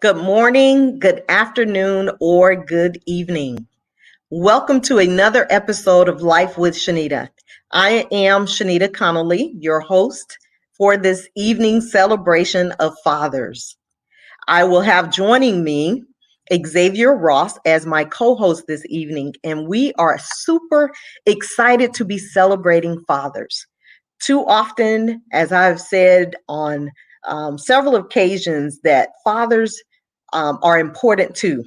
Good morning, good afternoon, or good evening. Welcome to another episode of Life with Shenita. I am Shenita Connolly, your host for this evening's celebration of fathers. I will have joining me Xavier Ross as my co-host this evening, and we are super excited to be celebrating fathers. Too often, as I've said on several occasions, that fathers are important too.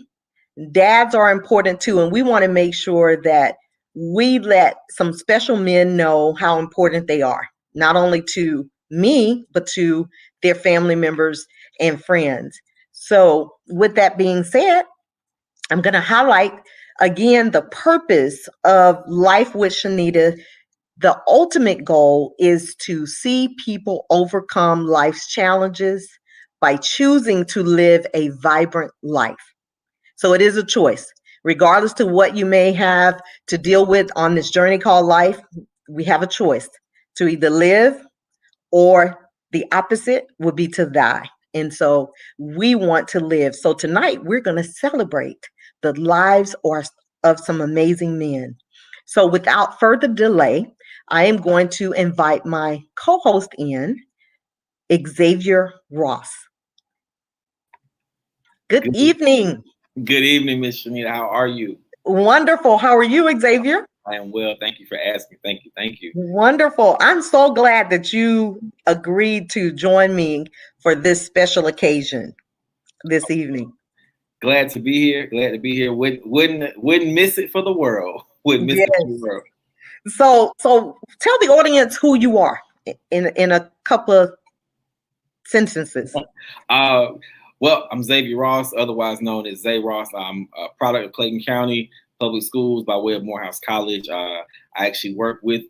Dads are important too, and we want to make sure that we let some special men know how important they are, not only to me, but to their family members and friends. So, with that being said, I'm going to highlight again the purpose of Life with Shenita. The ultimate goal is to see people overcome life's challenges by choosing to live a vibrant life. So it is a choice. Regardless to what you may have to deal with on this journey called life, we have a choice to either live or the opposite would be to die. And so we want to live. So tonight we're going to celebrate the lives of some amazing men. So without further delay, I am going to invite my co-host in, Xavier Ross. Good evening. Good evening, Miss Shenita. How are you? Wonderful. How are you, Xavier? I am well. Thank you for asking. Thank you. Thank you. Wonderful. I'm so glad that you agreed to join me for this special occasion this evening. Glad to be here. Glad to be here. Wouldn't miss it for the world. Wouldn't miss it for the world. So tell the audience who you are in a couple of sentences. Well, I'm Xavier Ross, otherwise known as Zay Ross. I'm a product of Clayton County Public Schools by way of Morehouse College. I actually work with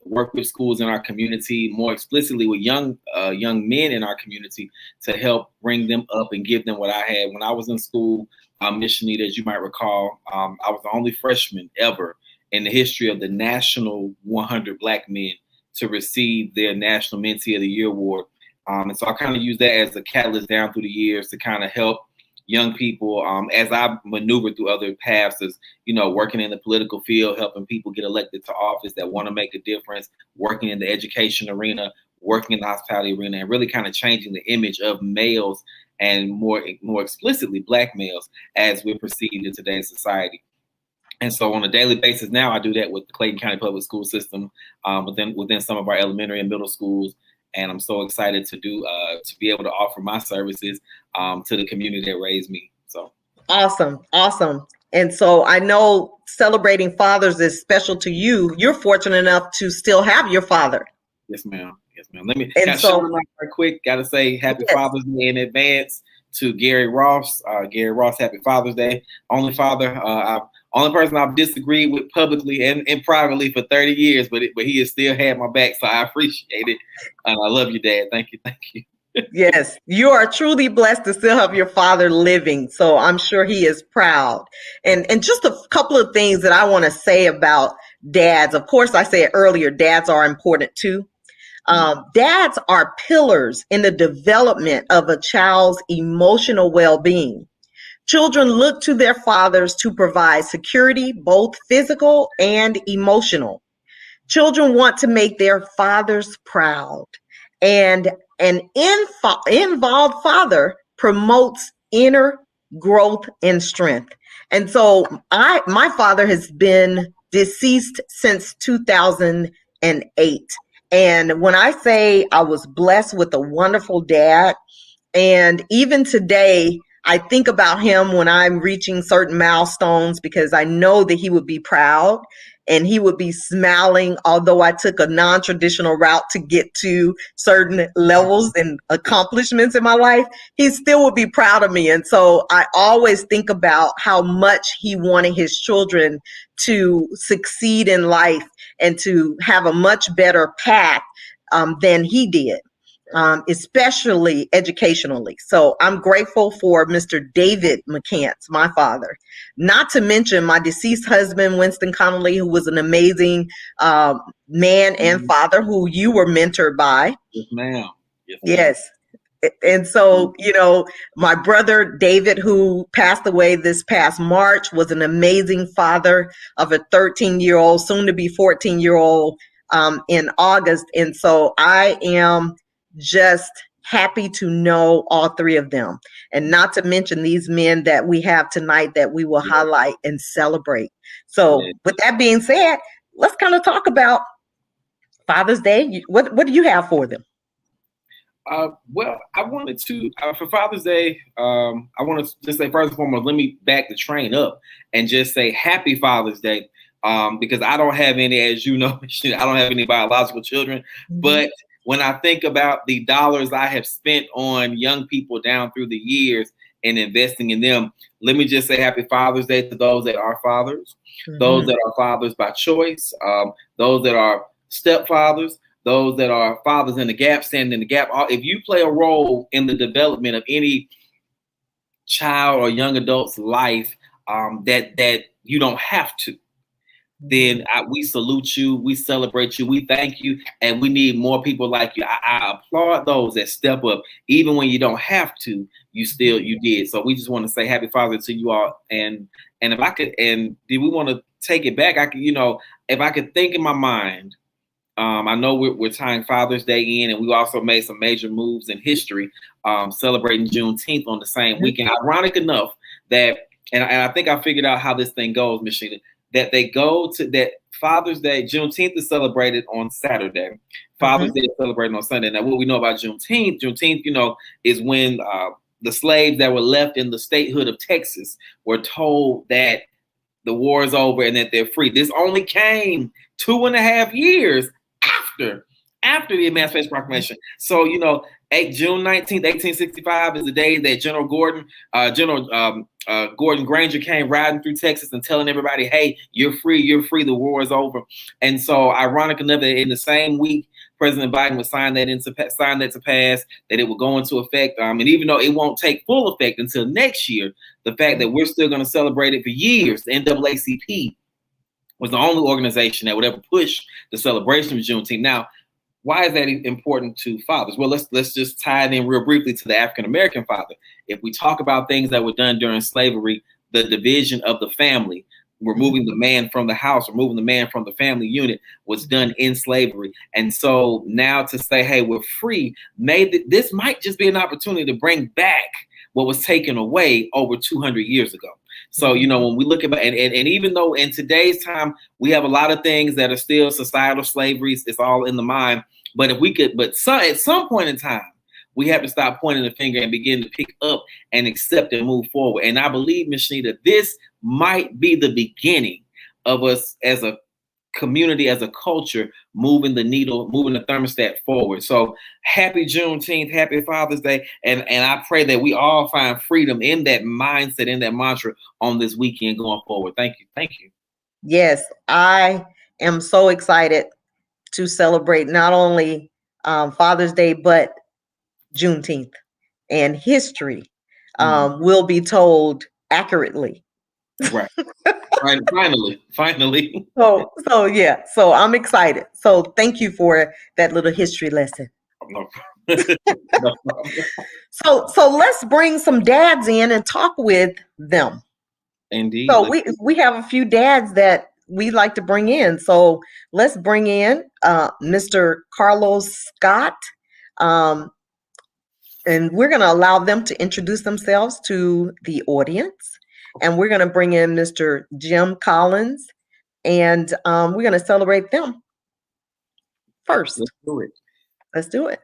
schools in our community, more explicitly with young men in our community, to help bring them up and give them what I had when I was in school. Miss Shenita, as you might recall, I was the only freshman ever in the history of the National 100 Black Men to receive their National Mentee of the Year award. And so I kind of use that as a catalyst down through the years to kind of help young people as I maneuver through other paths, as working in the political field, helping people get elected to office that want to make a difference, working in the education arena, working in the hospitality arena, and really kind of changing the image of males and more explicitly Black males as we're perceived in today's society. And so on a daily basis now, I do that with the Clayton County Public School System, within some of our elementary and middle schools. And I'm so excited to be able to offer my services to the community that raised me. So awesome. And so I know celebrating fathers is special to you. You're fortunate enough to still have your father. Yes, ma'am. Let me shout him out real quick. Got to say Happy Father's Day in advance to Gary Ross. Gary Ross, Happy Father's Day. Only person I've disagreed with publicly and privately for 30 years, but he has still had my back, so I appreciate it. And I love you, Dad. Thank you. Yes, you are truly blessed to still have your father living, so I'm sure he is proud. And just a couple of things that I want to say about dads. Of course, I said earlier, dads are important too. Dads are pillars in the development of a child's emotional well-being. Children look to their fathers to provide security, both physical and emotional. Children want to make their fathers proud. And an involved father promotes inner growth and strength. And so my father has been deceased since 2008. And when I say I was blessed with a wonderful dad, and even today, I think about him when I'm reaching certain milestones because I know that he would be proud and he would be smiling, although I took a non-traditional route to get to certain levels and accomplishments in my life, he still would be proud of me. And so I always think about how much he wanted his children to succeed in life and to have a much better path than he did. Especially educationally. So I'm grateful for Mr. David McCants, my father, not to mention my deceased husband, Winston Connolly, who was an amazing man and father who you were mentored by. Yes, ma'am. Yes. And so, my brother David, who passed away this past March, was an amazing father of a 13-year-old, soon to be 14-year-old in August. And so I am just happy to know all three of them, and not to mention these men that we have tonight that we will highlight and celebrate. So with that being said, let's kind of talk about Father's Day. What do you have for them? Well, I wanted to, for Father's Day, I want to just say, first and foremost, let me back the train up and just say Happy Father's Day, because I don't have any, as you know, I don't have any biological children. Mm-hmm. But when I think about the dollars I have spent on young people down through the years and investing in them, let me just say Happy Father's Day to those that are fathers, mm-hmm. those that are fathers by choice, those that are stepfathers, those that are fathers in the gap, standing in the gap. If you play a role in the development of any child or young adult's life, that you don't have to, then we salute you, we celebrate you, we thank you, and we need more people like you. I applaud those that step up, even when you don't have to. You did. So we just want to say Happy Father's Day to you all. And if I could, and do we want to take it back? I could, if I could think in my mind. I know we're tying Father's Day in, and we also made some major moves in history, celebrating Juneteenth on the same weekend. Ironic enough that, and I think I figured out how this thing goes, Ms. Shenita, that they go to that Father's Day. Juneteenth is celebrated on Saturday. Father's Day is celebrated on Sunday. Now, what we know about Juneteenth, is when the slaves that were left in the statehood of Texas were told that the war is over and that they're free. This only came 2.5 years after the Emancipation Proclamation. So, June 19th, 1865 is the day that General Gordon Granger came riding through Texas and telling everybody, hey, you're free, the war is over. And so, ironic enough, that in the same week, President Biden would sign that to pass, that it will go into effect. And even though it won't take full effect until next year, the fact that we're still going to celebrate it for years, the NAACP was the only organization that would ever push the celebration of Juneteenth. Now, why is that important to fathers? Well, let's just tie it in real briefly to the African-American father. If we talk about things that were done during slavery, the division of the family, removing the man from the house, removing the man from the family unit, was done in slavery. And so now to say, hey, we're free, this might just be an opportunity to bring back what was taken away over 200 years ago. So, when we look at, and even though in today's time, we have a lot of things that are still societal slavery, it's all in the mind. But at some point in time, we have to stop pointing the finger and begin to pick up and accept and move forward. And I believe, Ms. Shenita, this might be the beginning of us as a community, as a culture, moving the needle, moving the thermostat forward. So happy Juneteenth, happy Father's Day. And I pray that we all find freedom in that mindset, in that mantra on this weekend going forward. Thank you. Thank you. Yes, I am so excited to celebrate not only Father's Day, but Juneteenth, and history will be told accurately. Right. Right. Finally. So yeah. So I'm excited. So thank you for that little history lesson. No. So let's bring some dads in and talk with them. Indeed. So we have a few dads that we like to bring in. So let's bring in Mr. Carlos Scott. And we're going to allow them to introduce themselves to the audience. And we're going to bring in Mr. Jim Collins, and we're going to celebrate them first. Let's do it.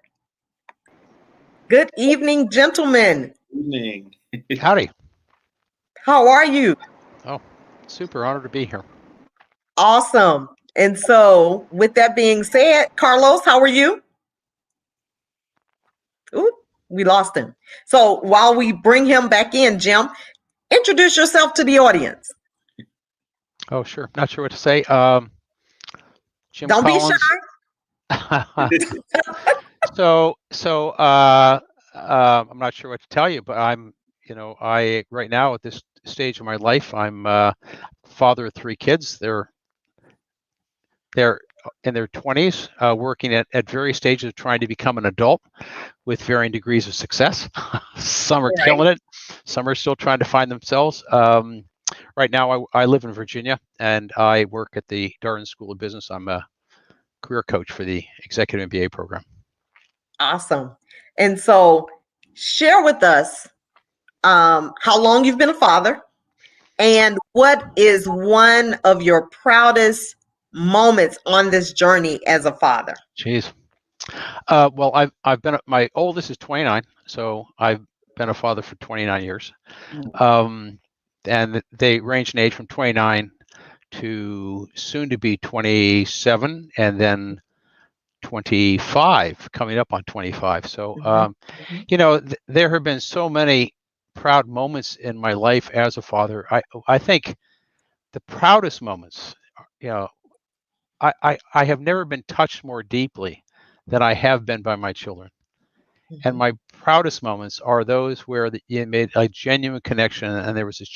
Good evening, gentlemen. Good evening. Howdy. How are you? Oh, super honored to be here. Awesome. And so with that being said, Carlos, how are you? Ooh, we lost him. So while we bring him back in, Jim, introduce yourself to the audience. Oh, sure. Not sure what to say. Jim Don't Collins. Be shy. So I'm not sure what to tell you, but I'm, I right now at this stage of my life, I'm father of 3 kids. They're in their 20s, working at various stages of trying to become an adult with varying degrees of success. Some are killing it. Some are still trying to find themselves. Right now, I live in Virginia, and I work at the Darden School of Business. I'm a career coach for the Executive MBA program. Awesome. And so share with us how long you've been a father and what is one of your proudest moments on this journey as a father. Jeez. Well, I've been, my oldest is 29, so I've been a father for 29 years. And they range in age from 29 to soon to be 27, and then 25, coming up on 25. So, there have been so many proud moments in my life as a father. I think the proudest moments, I have never been touched more deeply than I have been by my children. And my proudest moments are those where you made a genuine connection, and there was this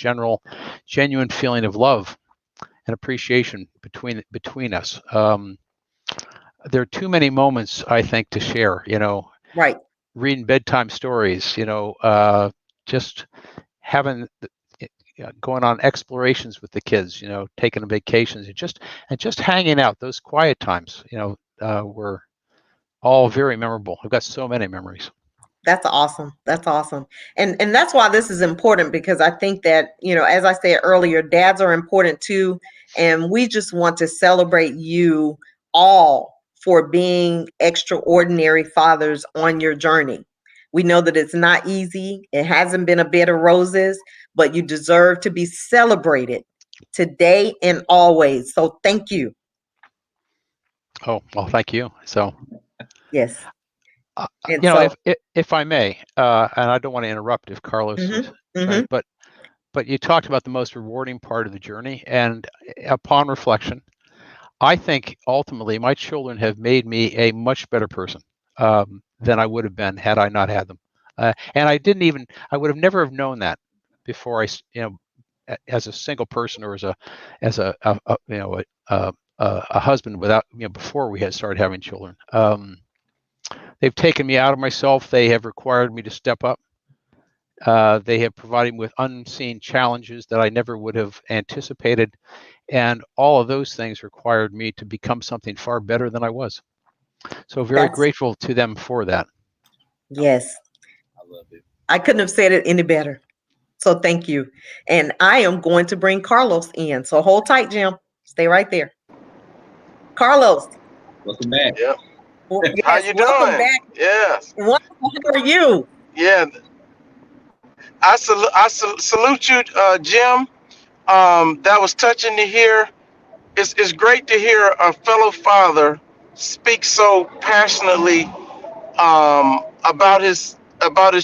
genuine feeling of love and appreciation between us. There are too many moments, I think, to share. Right. Reading bedtime stories. Just having going on explorations with the kids. Taking vacations, and just hanging out. Those quiet times. Were all very memorable. I've got so many memories. That's awesome. That's awesome. And that's why this is important, because I think that, as I said earlier, dads are important too. And we just want to celebrate you all for being extraordinary fathers on your journey. We know that it's not easy. It hasn't been a bed of roses, but you deserve to be celebrated today and always. So thank you. Oh, well, thank you. So, yes. If I may, and I don't want to interrupt if Carlos is right, but you talked about the most rewarding part of the journey, and upon reflection, I think ultimately my children have made me a much better person than I would have been had I not had them. And I would have never have known that before as a single person, or as a husband without, before we had started having children. They've taken me out of myself. They have required me to step up. They have provided me with unseen challenges that I never would have anticipated. And all of those things required me to become something far better than I was. So very grateful to them for that. Yes. I love it. I couldn't have said it any better. So thank you. And I am going to bring Carlos in. So hold tight, Jim. Stay right there. Carlos. Welcome back. Yep. Yes, how you welcome doing? back. Yes. Wonderful. How are you? Yeah. I salute you, Jim. That was touching to hear. It's great to hear a fellow father speak so passionately about his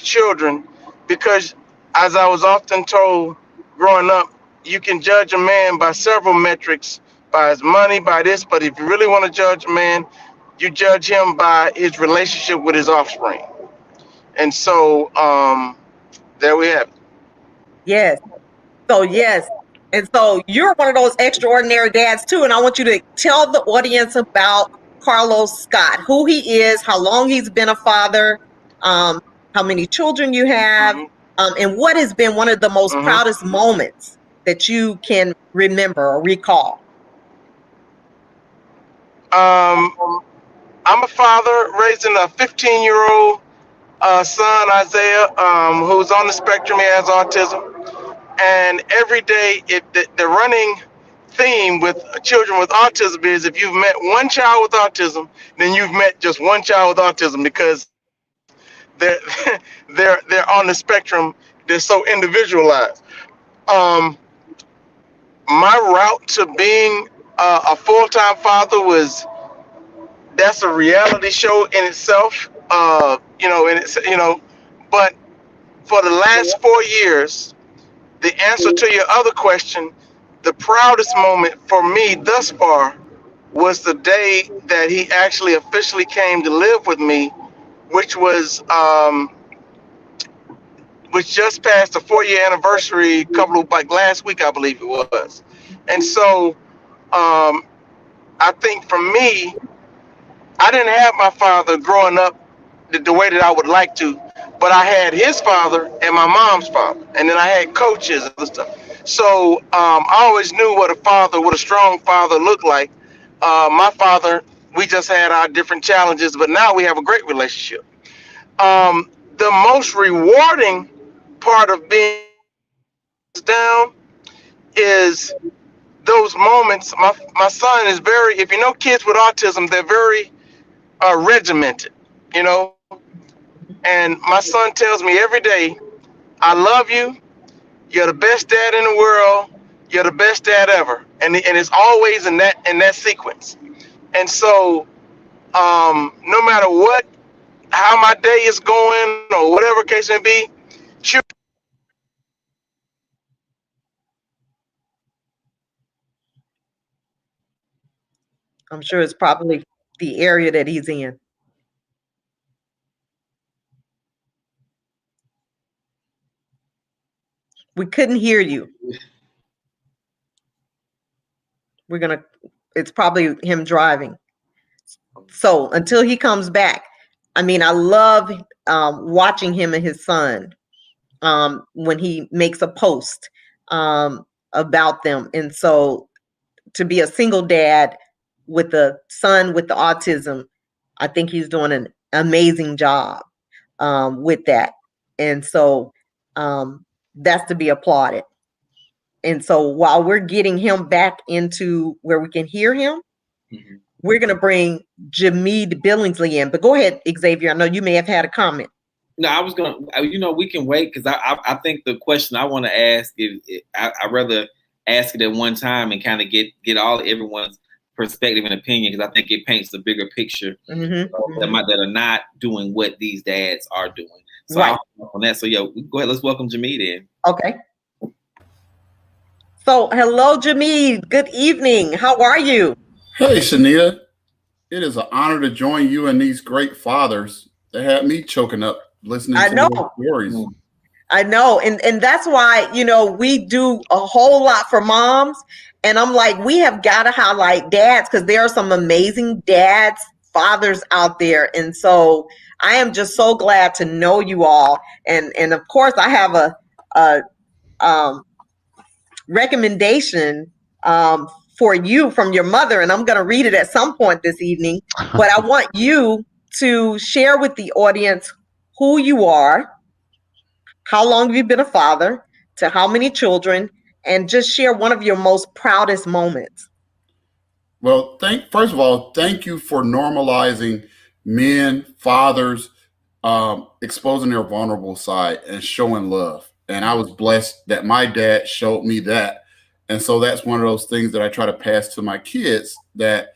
children, because as I was often told growing up, you can judge a man by several metrics, by his money, by this, but if you really want to judge a man, you judge him by his relationship with his offspring. And so there we have it. Yes. So yes. And so you're one of those extraordinary dads too. And I want you to tell the audience about Carlos Scott, who he is, how long he's been a father, how many children you have, and what has been one of the most proudest moments that you can remember or recall. I'm a father raising a 15-year-old son, Isaiah, who's on the spectrum. He has autism. And every day, the running theme with children with autism is, if you've met one child with autism, then you've met just one child with autism, because they're they're on the spectrum. They're so individualized. My route to being a full-time father that's a reality show in itself. But for the last 4 years, the answer to your other question, the proudest moment for me thus far was the day that he actually officially came to live with me, which was which just passed the 4-year anniversary, last week, I believe it was. And so I I think for me, I didn't have my father growing up the way that I would like to, but I had his father and my mom's father, and then I had coaches and stuff. So I always knew what a strong father looked like. My father, we just had our different challenges, but now we have a great relationship. The most rewarding part of being down is those moments. My son is very, if you know kids with autism, they're very regimented, you know. And my son tells me every day, I love you. You're the best dad in the world. You're the best dad ever. And it's always in that sequence. And so no matter how my day is going or whatever case may be, I'm sure it's probably the area that he's in. We couldn't hear you. It's probably him driving. So until he comes back, I mean, I love watching him and his son when he makes a post about them. And so to be a single dad with a son with the autism, I think he's doing an amazing job with that. And so that's to be applauded. And so while we're getting him back into where we can hear him, we're going to bring Jameed Billingsley in. But go ahead, Xavier. I know you may have had a comment. No, I was going to, we can wait because I think the question I want to ask is, I'd rather ask it at one time and kind of get everyone's perspective and opinion, because I think it paints a bigger picture that are not doing what these dads are doing. So right. on that. So go ahead. Let's welcome Jameed in. Okay. So hello, Jameed. Good evening. How are you? Hey, Shenita. It is an honor to join you and these great fathers that had me choking up listening to your stories. I know. And that's why, we do a whole lot for moms. And I'm like, we have got to highlight dads because there are some amazing dads, fathers out there. And so I am just so glad to know you all. And of course, I have a recommendation for you from your mother, and I'm going to read it at some point this evening. But I want you to share with the audience who you are, how long have you been a father, to how many children, and just share one of your most proudest moments. Well, first of all, thank you for normalizing men, fathers, exposing their vulnerable side and showing love. And I was blessed that my dad showed me that. And so that's one of those things that I try to pass to my kids, that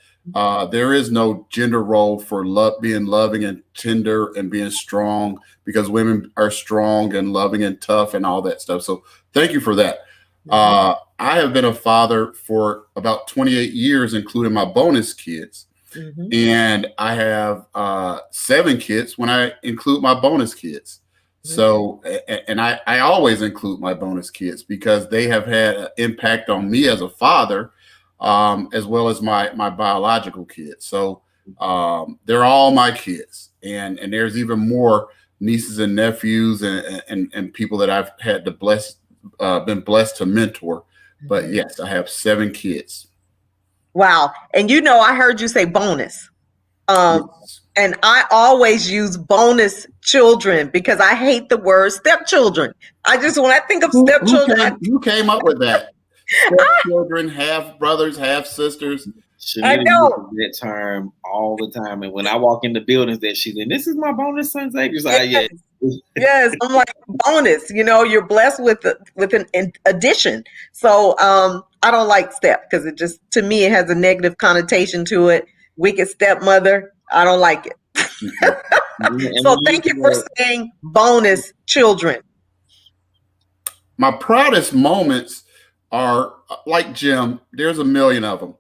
there is no gender role for being loving and tender and being strong, because women are strong and loving and tough and all that stuff. So thank you for that. I have been a father for about 28 years, including my bonus kids. And I have 7 kids when I include my bonus kids. So, and I always include my bonus kids because they have had an impact on me as a father, as well as my biological kids. So they're all my kids. And there's even more nieces and nephews and people that I've had been blessed to mentor. But yes, I have 7 kids. Wow. And I heard you say bonus. Yes. And I always use bonus children because I hate the word stepchildren. When I think of stepchildren. Who came up with that? Stepchildren, half brothers, half sisters. I know that term all the time. And when I walk in the buildings that she's in, this is my bonus son, Xavier. Yes. Yes, I'm like, bonus, you're blessed with an addition. So I don't like step because it just, to me, it has a negative connotation to it. Wicked stepmother. I don't like it. So thank you for saying bonus children. My proudest moments are like Jim. There's a million of them,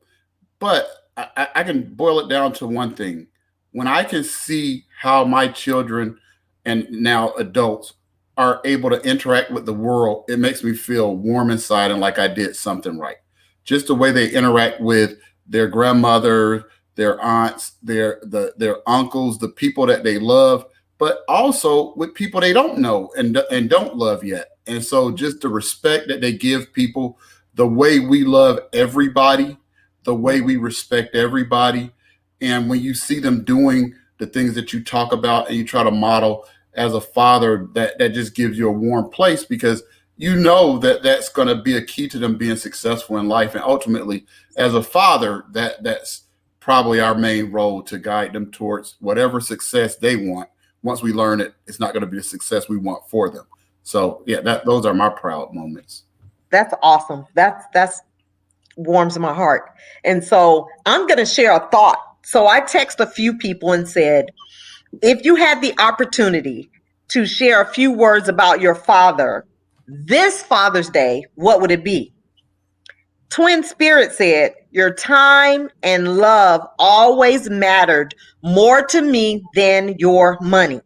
but I can boil it down to one thing. When I can see how my children and now adults are able to interact with the world, it makes me feel warm inside and like I did something right. Just the way they interact with their grandmother, their aunts, their uncles, the people that they love, but also with people they don't know and don't love yet. And so just the respect that they give people, the way we love everybody, the way we respect everybody. And when you see them doing the things that you talk about and you try to model as a father, that just gives you a warm place, because you know that that's going to be a key to them being successful in life. And ultimately, as a father, that's probably our main role, to guide them towards whatever success they want. Once we learn it, it's not going to be the success we want for them. So yeah, those are my proud moments. That's awesome. That's warms my heart. And so I'm going to share a thought. So I text a few people and said, if you had the opportunity to share a few words about your father this Father's Day, what would it be? Twin Spirit said, your time and love always mattered more to me than your money.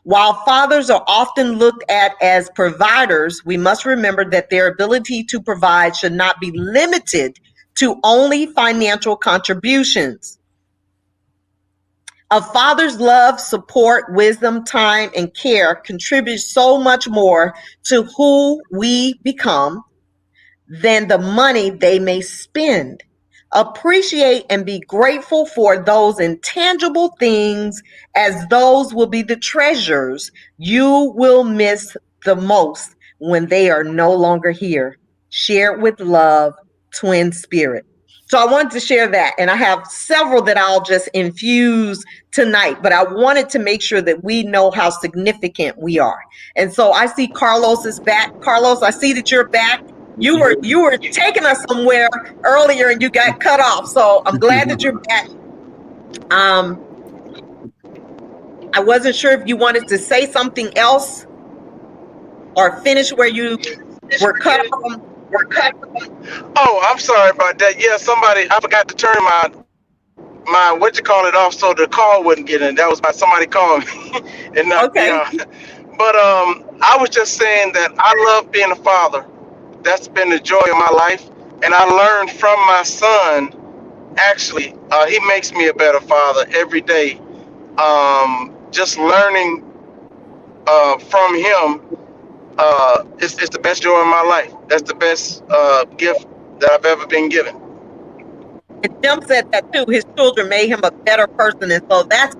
While fathers are often looked at as providers, we must remember that their ability to provide should not be limited to only financial contributions. A father's love, support, wisdom, time, and care contributes so much more to who we become than the money they may spend. Appreciate and be grateful for those intangible things, as those will be the treasures you will miss the most when they are no longer here. Share it with love, Twin Spirit. So I wanted to share that, and I have several that I'll just infuse tonight, but I wanted to make sure that we know how significant we are. And so I see Carlos is back. Carlos, I see that you're back. You were taking us somewhere earlier and you got cut off. So I'm glad that you're back. I wasn't sure if you wanted to say something else or finish where you were cut off. Oh, I'm sorry about that. Yeah, I forgot to turn my off so the call wouldn't get in. That was by somebody calling me and not me. Okay. But I was just saying that I love being a father. That's been the joy of my life, and I learned from my son. Actually, he makes me a better father every day. Just learning from him, it's the best joy of my life. That's the best gift that I've ever been given. And Jim said that too. His children made him a better person, and so that's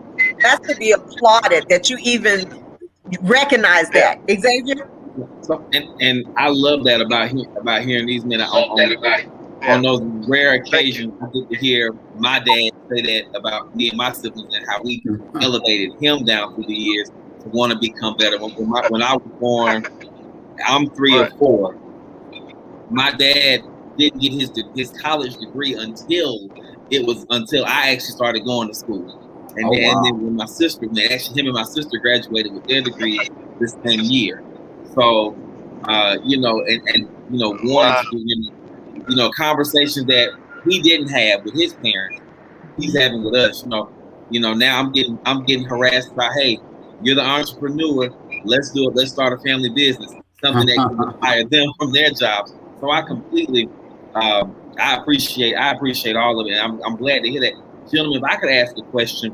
to be applauded that you even recognize that. Xavier. So, and I love that about hearing these men on those rare occasions. I get to hear my dad say that about me and my siblings and how we elevated him down through the years to want to become better. When I was born, I'm 3 or 4. My dad didn't get his college degree until I actually started going to school. And then when my sister, actually him and my sister graduated with their degrees this same year. So, wanting to do, conversations that he didn't have with his parents, he's having with us. Now I'm getting harassed about, hey, you're the entrepreneur. Let's do it. Let's start a family business. Something that can inspire them from their jobs. So I completely, I appreciate all of it. I'm glad to hear that, gentlemen. If I could ask a question,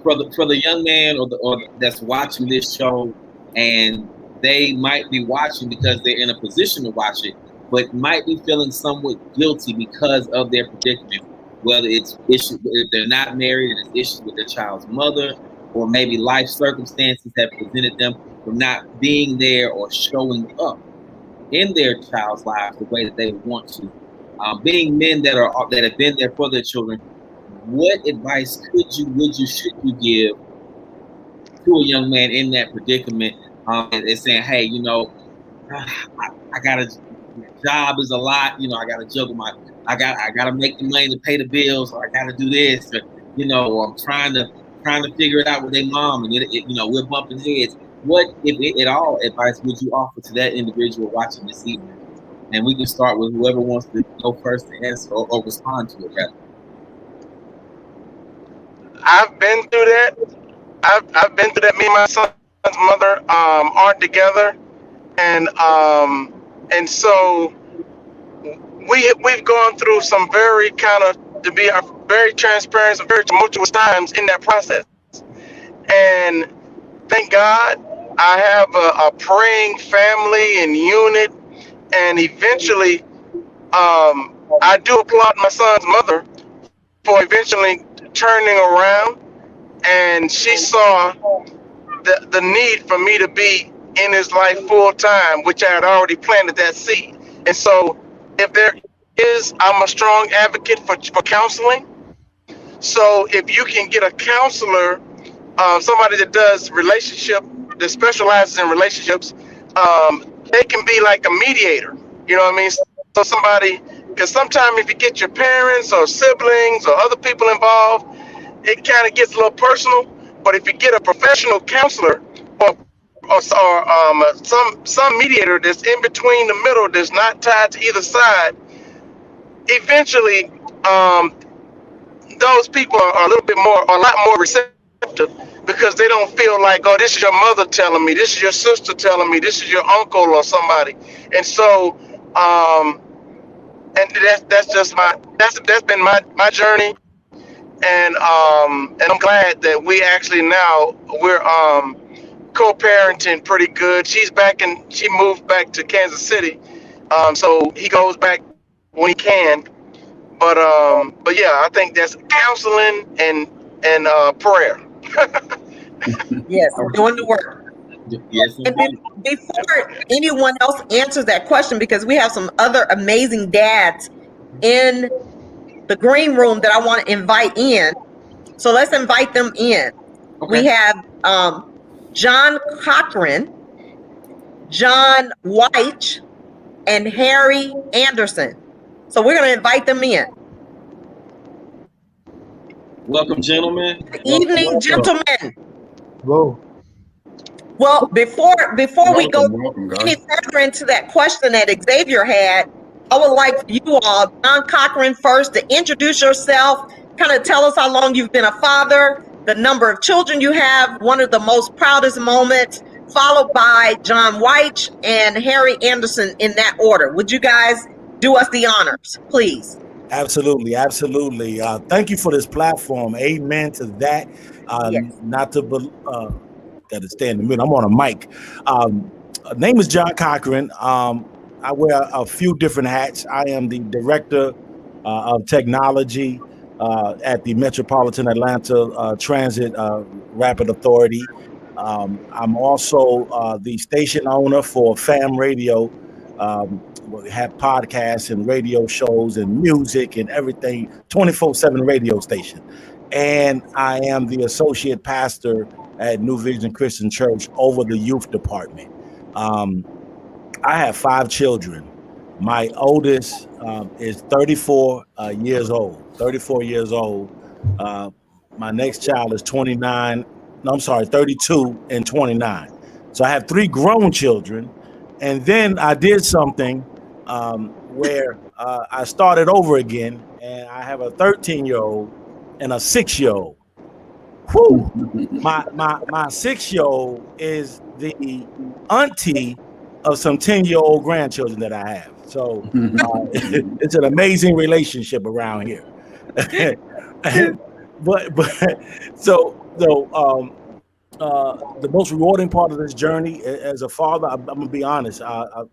for the young man or that's watching this show, and they might be watching because they're in a position to watch it, but might be feeling somewhat guilty because of their predicament, whether it's issues if they're not married and it's issues with their child's mother, or maybe life circumstances have prevented them from not being there or showing up in their child's lives the way that they want to. Being men that have been there for their children, what advice should you give to a young man in that predicament? And saying, hey, I got a job is a lot. I got to juggle I got to make the money to pay the bills, or I got to do this, or I'm trying to figure it out with their mom, and we're bumping heads. What, if at all, advice would you offer to that individual watching this evening? And we can start with whoever wants to go first to answer or respond to it, rather. I've been through that. I've been through that. Me and my son's mother aren't together, and so we've gone through some very kind of, to be very transparent, some very tumultuous times in that process. And thank God I have a praying family and unit. And eventually, I do applaud my son's mother for eventually turning around, and she saw the need for me to be in his life full time, which I had already planted that seed. And so, if there is, I'm a strong advocate for counseling. So if you can get a counselor, somebody that does relationship, that specializes in relationships, they can be like a mediator. You know what I mean? So somebody, because sometimes if you get your parents or siblings or other people involved, it kind of gets a little personal. But if you get a professional counselor or some mediator that's in between the middle, that's not tied to either side, eventually those people are a little bit more, a lot more receptive, because they don't feel like, oh, this is your mother telling me, this is your sister telling me, this is your uncle or somebody. And so, and that's just that's been my journey. And I'm glad that we actually now we're co-parenting pretty good. She moved back to Kansas City, so he goes back when he can. But yeah, I think that's counseling and prayer. Yes, doing the work. Yes, And before anyone else answers that question, because we have some other amazing dads in the green room that I want to invite in. So let's invite them in. Okay. We have John Cochran, John White, and Harry Anderson. So we're going to invite them in. Welcome, gentlemen. Good evening, gentlemen. Hello. Well, before we go welcome, any guys. further into that question that Xavier had, I would like for you all, John Cochran first, to introduce yourself, kind of tell us how long you've been a father, the number of children you have, one of the most proudest moments, followed by John White and Harry Anderson in that order. Would you guys do us the honors, please? Absolutely. Thank you for this platform. Amen to that. Yes. Not to got to stay in the middle. I'm on a mic. Name is John Cochran. I wear a few different hats. I am the director of technology at the Metropolitan Atlanta Transit Rapid Authority. I'm also the station owner for FAM Radio. We have podcasts and radio shows and music and everything, 24/7 radio station. And I am the associate pastor at New Vision Christian Church over the youth department. I have 5 children. My oldest is 34 years old. 34 years old. My next child is 29. No, I'm sorry, 32 and 29. So I have 3 grown children. And then I did something where I started over again, and I have a 13-year-old and a 6-year-old. Whew. My 6-year-old is the auntie of some 10-year-old grandchildren that I have. So it's an amazing relationship around here. but the most rewarding part of this journey as a father, I'm gonna be honest, I'm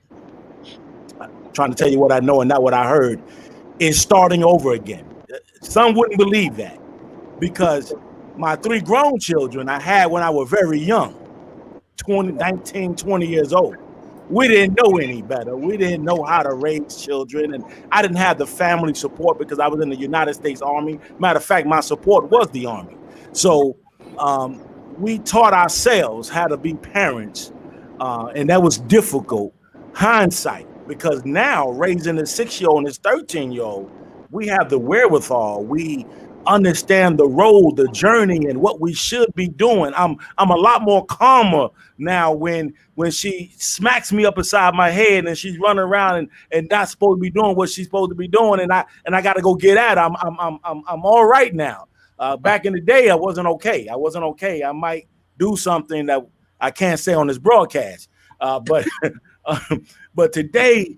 trying to tell you what I know and not what I heard, is starting over again. Some wouldn't believe that, because my 3 grown children I had when I was very young, 19, 20 years old. We didn't know any better. We didn't know how to raise children. And I didn't have the family support because I was in the United States Army. Matter of fact, my support was the Army. So we taught ourselves how to be parents. And that was difficult. Hindsight, because now raising a 6-year-old and his 13-year-old, we have the wherewithal. We understand the road, the journey, and what we should be doing. I'm a lot more calmer now when she smacks me up beside my head and she's running around and not supposed to be doing what she's supposed to be doing, and I got to go get at her. I'm all right now. Back in the day, I wasn't okay. I might do something that I can't say on this broadcast, but today,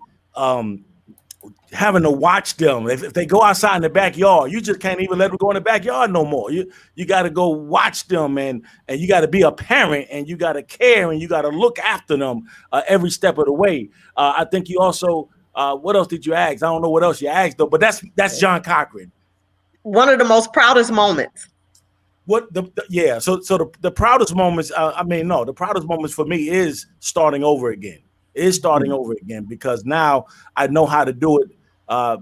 having to watch them. If they go outside in the backyard, you just can't even let them go in the backyard no more. You got to go watch them, and you got to be a parent, and you got to care, and you got to look after them every step of the way. I think you also, what else did you ask? I don't know what else you asked though, but that's John Cochran. One of the most proudest moments. So the proudest moments, the proudest moments for me is starting over again. Because now I know how to do it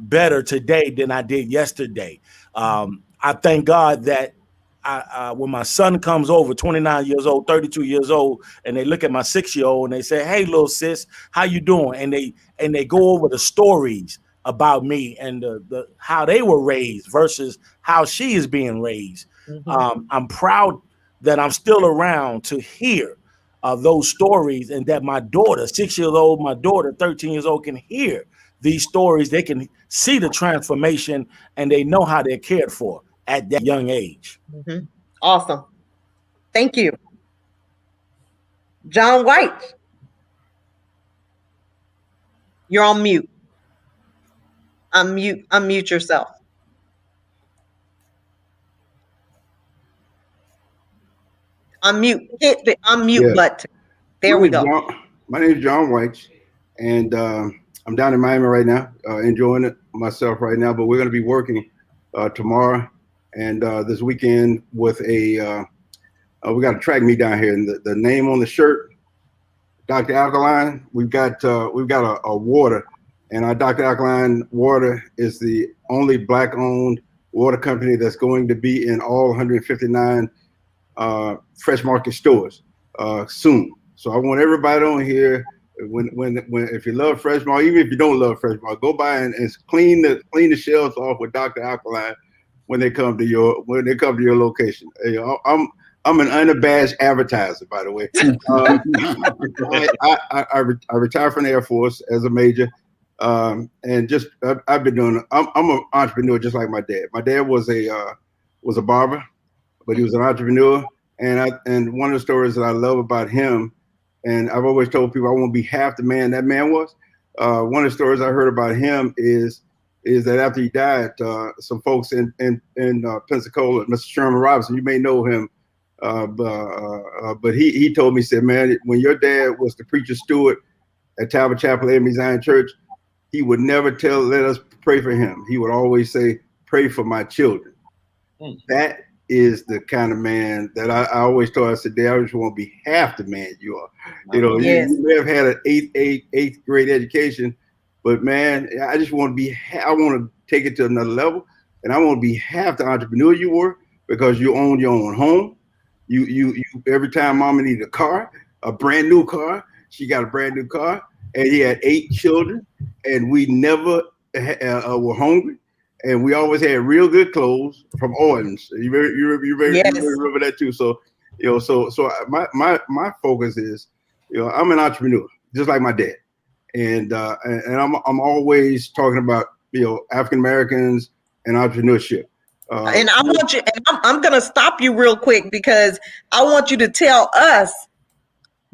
better today than I did yesterday. I thank God that when my son comes over, 29 years old, 32 years old, and they look at my 6-year-old and they say, "Hey, little sis, how you doing?" And they go over the stories about me and the how they were raised versus how she is being raised. I'm proud that I'm still around to hear those stories, and that my daughter, 6 years old, my daughter, 13 years old, can hear these stories. They can see the transformation, and they know how they're cared for at that young age. Awesome. Thank you. John White, you're on mute. Unmute yourself. Unmute. Hit the unmute button. There we go. My name is John White, and I'm down in Miami right now, enjoying it myself right now. But we're going to be working tomorrow and this weekend with we got a track meet down here, and the name on the shirt, Dr. Alkaline. We've got a water, and our Dr. Alkaline water is the only Black-owned water company that's going to be in all 159 Fresh Market stores soon. So I want everybody on here, when if you love Fresh Market, even if you don't love Fresh Market, go by and clean the shelves off with Dr. Alkaline when they come to your location. I'm an unabashed advertiser, by the way. I retired from the Air Force as a major, and just I've been doing. I'm an entrepreneur just like my dad. My dad was a barber, but he was an entrepreneur. And one of the stories that I love about him, and I've always told people I want to be half the man that man was. One of the stories I heard about him is that after he died, some folks in Pensacola, Mr. Sherman Robinson, you may know him, but he told me, said, man, when your dad was the preacher steward at Talbot Chapel AME Zion Church, he would never let us pray for him. He would always say, pray for my children. That is the kind of man that I always told. I said, Dad, I just want to be half the man you are. You know, yes. you may have had an eighth grade education, but man, I just want to be. I want to take it to another level, and I want to be half the entrepreneur you were, because you own your own home. You every time Mama needed a car, a brand new car, she got a brand new car, and he had 8 children, and we never were hungry. And we always had real good clothes from Orton's. You remember that too. So, so my focus is, I'm an entrepreneur, just like my dad, and I'm always talking about African Americans and entrepreneurship. And I want you. And I'm going to stop you real quick, because I want you to tell us.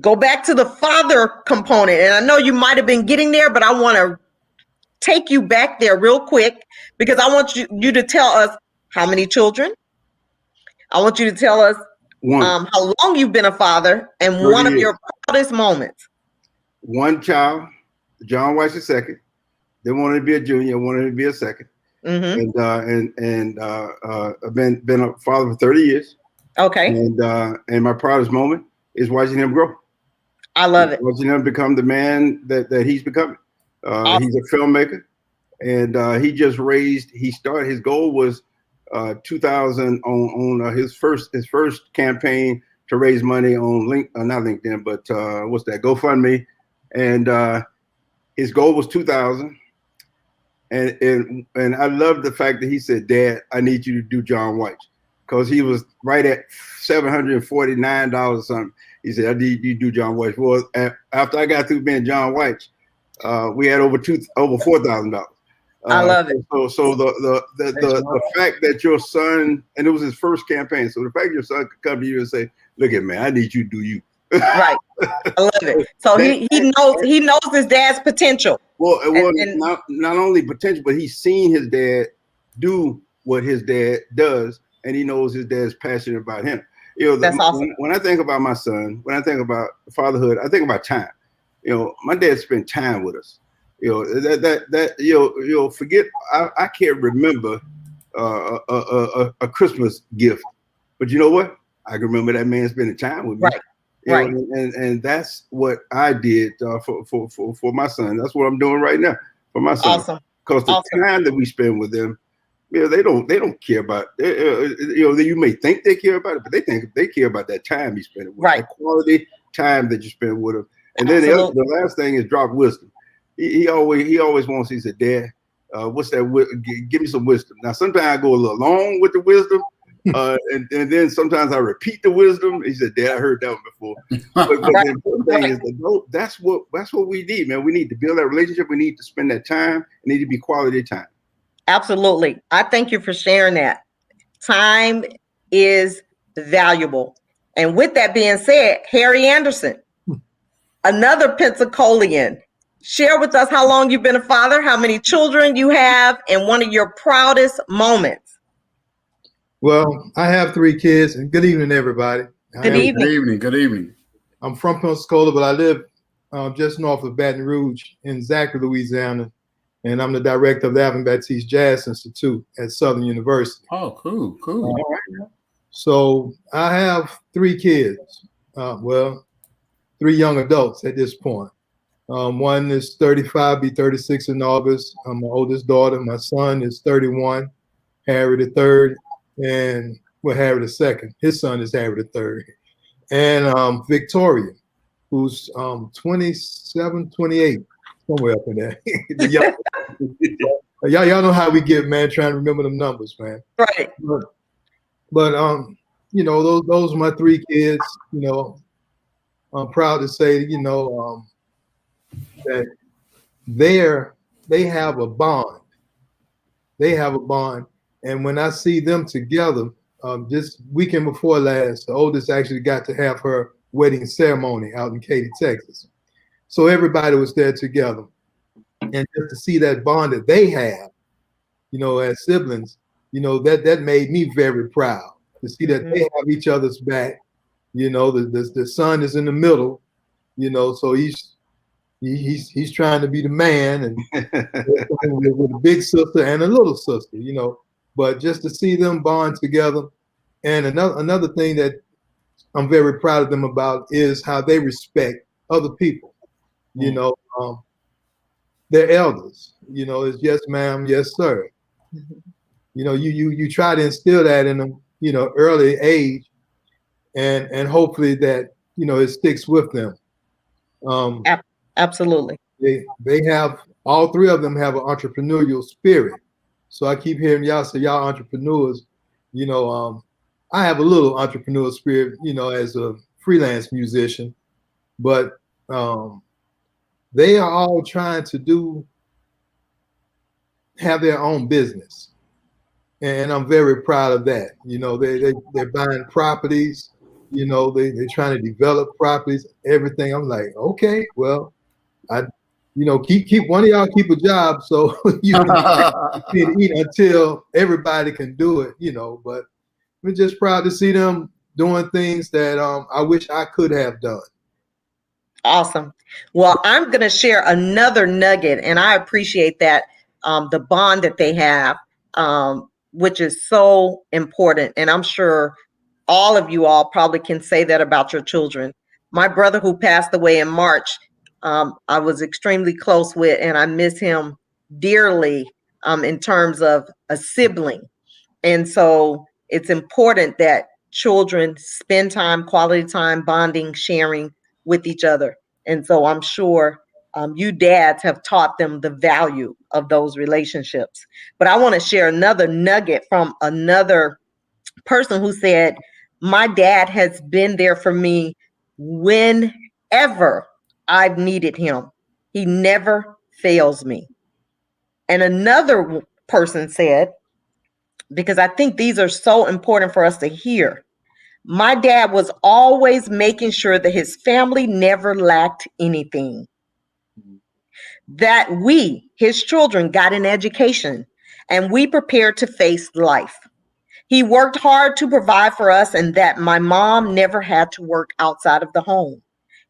Go back to the father component, and I know you might have been getting there, but I want to take you back there real quick, because I want you to tell us how many children. I want you to tell us how long you've been a father, and one of your proudest moments. One child, John White II. They wanted to be a junior, wanted to be a second. And I've been a father for 30 years. Okay. And my proudest moment is watching him grow. I love it. Watching him become the man that he's becoming. Awesome. He's a filmmaker, and his goal was 2,000 on his first campaign to raise money on not LinkedIn, but what's that, GoFundMe, and his goal was 2,000. And I love the fact that he said, Dad, I need you to do John White, because he was right at $749 or something. He said, I need you to do John White. Well, after I got through being John White, we had over $4,000. I love it. So the fact that your son, and it was his first campaign, so the fact your son could come to you and say, look at man, I need you to do you. Right. I love it. So he knows his dad's potential. Well, And not only potential, but he's seen his dad do what his dad does, and he knows his dad's passionate about him. That's awesome. When I think about my son, when I think about fatherhood, I think about time. My dad spent time with us. Forget. I can't remember a Christmas gift, but you know what? I can remember that man spending time with me. Right. Right. And that's what I did for my son. That's what I'm doing right now for my son. Awesome. Because the time that we spend with them, they don't care about. You may think they care about it, but they care about that time you spend with them. Right. That quality time that you spend with them. And then the last thing is drop wisdom. He always wants. He said, "Dad, what's that? Give me some wisdom." Now sometimes I go a little long with the wisdom. And then sometimes I repeat the wisdom. He said, "Dad, I heard that one before." But the important thing is that that's what we need, man. We need to build that relationship. We need to spend that time. It need to be quality time. Absolutely. I thank you for sharing that. Time is valuable. And with that being said, Harry Anderson, another Pensacolian, share with us how long you've been a father, how many children you have, and one of your proudest moments. Well, I have 3 kids, and good evening, everybody. Good evening. Good evening. Good evening. I'm from Pensacola, but I live just north of Baton Rouge in Zachary, Louisiana, and I'm the director of the Alvin Baptiste Jazz Institute at Southern University. Oh, cool. So I have 3 kids, 3 young adults at this point. One is 35, be 36 in August. I'm my oldest daughter. My son is 31, Harry the third. And Harry the second. His son is Harry the third. And Victoria, who's 27, 28, somewhere up in there. Y'all know how we get, man, trying to remember them numbers, man. Right. But those are my 3 kids. I'm proud to say, that they have a bond. And when I see them together, just weekend before last, the oldest actually got to have her wedding ceremony out in Katy, Texas. So everybody was there together. And just to see that bond that they have, as siblings, that made me very proud to see that they have each other's back. The son is in the middle, so he's trying to be the man and with a big sister and a little sister, But just to see them bond together, and another thing that I'm very proud of them about is how they respect other people. Their elders. It's yes, ma'am, yes, sir. You try to instill that in them, early age, and hopefully that it sticks with them. Absolutely. They have, all 3 of them have an entrepreneurial spirit. So I keep hearing y'all say y'all entrepreneurs. I have a little entrepreneurial spirit, as a freelance musician, but they are all trying to have their own business, and I'm very proud of that. They're buying properties. They're trying to develop properties. Everything. I'm like, okay, well, keep one of y'all keep a job so you can eat until everybody can do it, But we're just proud to see them doing things that I wish I could have done. Awesome. Well, I'm going to share another nugget, and I appreciate that, the bond that they have, which is so important. And I'm sure all of you all probably can say that about your children. My brother, who passed away in March, I was extremely close with, and I miss him dearly in terms of a sibling. And so it's important that children spend time, quality time, bonding, sharing with each other. And so I'm sure you dads have taught them the value of those relationships. But I want to share another nugget from another person who said, my dad has been there for me whenever I've needed him. He never fails me. And another person said, because I think these are so important for us to hear, My dad was always making sure that his family never lacked anything, that we, his children, got an education, and we prepared to face life. He worked hard to provide for us, and that my mom never had to work outside of the home.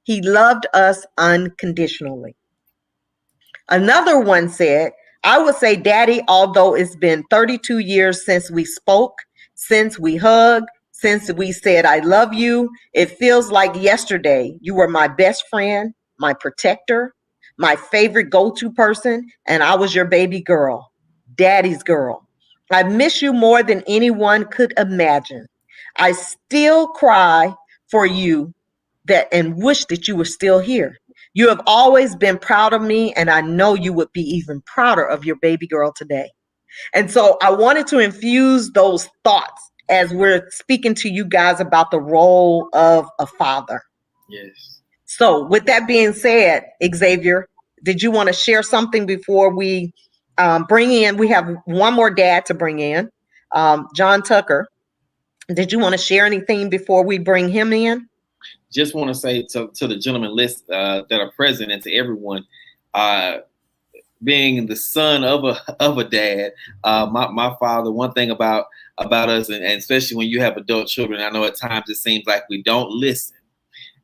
He loved us unconditionally. Another one said, I would say, Daddy, although it's been 32 years since we spoke, since we hugged, since we said, I love you, it feels like yesterday. You were my best friend, my protector, my favorite go-to person, and I was your baby girl, Daddy's girl. I miss you more than anyone could imagine. I still cry for you that and wish that you were still here. You have always been proud of me, and I know you would be even prouder of your baby girl today. And so I wanted to infuse those thoughts as we're speaking to you guys about the role of a father. Yes. So with that being said, Xavier, did you want to share something before we bring in? We have one more dad to bring in, John Tucker. Did you want to share anything before we bring him in? Just want to say to the gentlemen list that are present and to everyone, being the son of a dad, my father. One thing about us, and especially when you have adult children, I know at times it seems like we don't listen,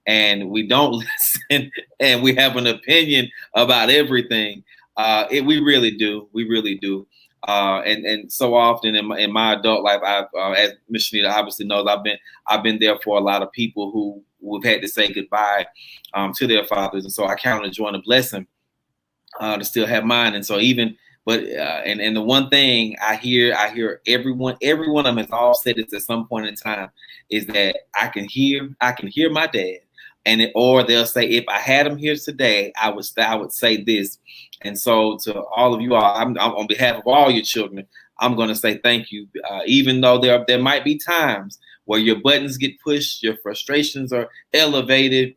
and we don't listen, and we have an opinion about everything. We really do. We really do. And so often in my adult life, as Ms. Shenita obviously knows, I've been there for a lot of people who've had to say goodbye to their fathers, and so I count it a joy and a blessing to still have mine. And so and the one thing I hear everyone of them has all said it at some point in time is that I can hear my dad. Or they'll say, if I had him here today, I would say this. And so to all of you all, I'm on behalf of all your children, I'm going to say thank you. Even though there might be times where your buttons get pushed, your frustrations are elevated,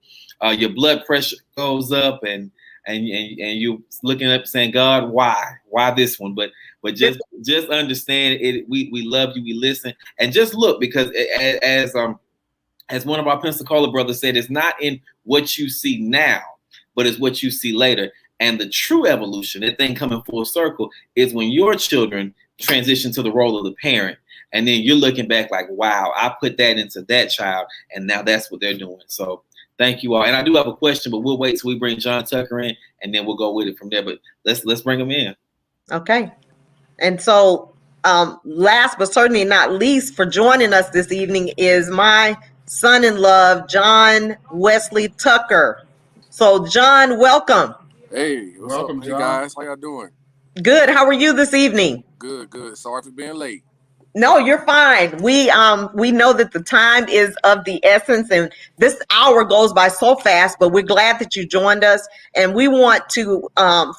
your blood pressure goes up, and you looking up saying, God, why this one? But just understand it. We love you. We listen, and just look, because as one of our Pensacola brothers said, it's not in what you see now, but it's what you see later. And the true evolution, that thing coming full circle, is when your children transition to the role of the parent. And then you're looking back like, wow, I put that into that child, and now that's what they're doing. So thank you all. And I do have a question, but we'll wait till we bring John Tucker in, and then we'll go with it from there. But let's bring him in. Okay. And so last but certainly not least, for joining us this evening is my son-in-law, John Wesley Tucker. So John, welcome. Hey, what's Welcome, up? John. Hey guys, how y'all doing? Good. How are you this evening? Good. Sorry for being late. No, you're fine. We know that the time is of the essence, and this hour goes by so fast, but we're glad that you joined us. And we want to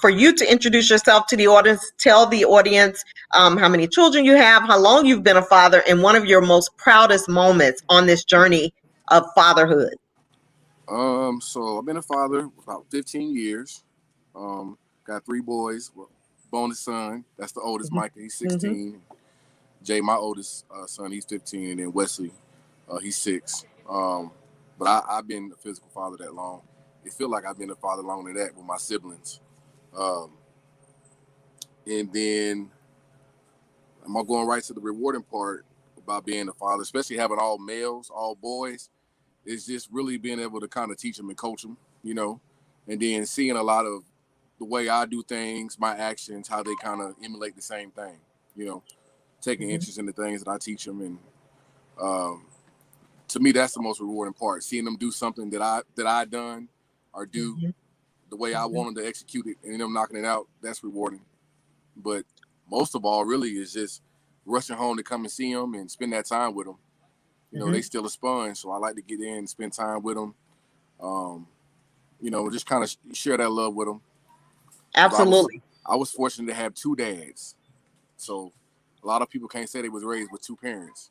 for you to introduce yourself to the audience, tell the audience how many children you have, how long you've been a father, and one of your most proudest moments on this journey of fatherhood. So I've been a father for about 15 years. Got 3 boys. Well, bonus son, that's the oldest, Micah, he's 16. Jay, my oldest son, he's 15, and then Wesley, he's 6. But I've been a physical father that long. It feels like I've been a father longer than that with my siblings. And then I'm going right to the rewarding part about being a father, especially having all males, all boys. Is just really being able to kind of teach them and coach them, and then seeing a lot of the way I do things, my actions, how they kind of emulate the same thing, taking interest in the things that I teach them. And to me, that's the most rewarding part, seeing them do something that I done or do the way I want them to execute it, and them knocking it out. That's rewarding. But most of all, really, is just rushing home to come and see them and spend that time with them. They still a sponge, so I like to get in and spend time with them. Just kind of share that love with them. Absolutely. I was fortunate to have 2 dads. So a lot of people can't say they was raised with 2 parents,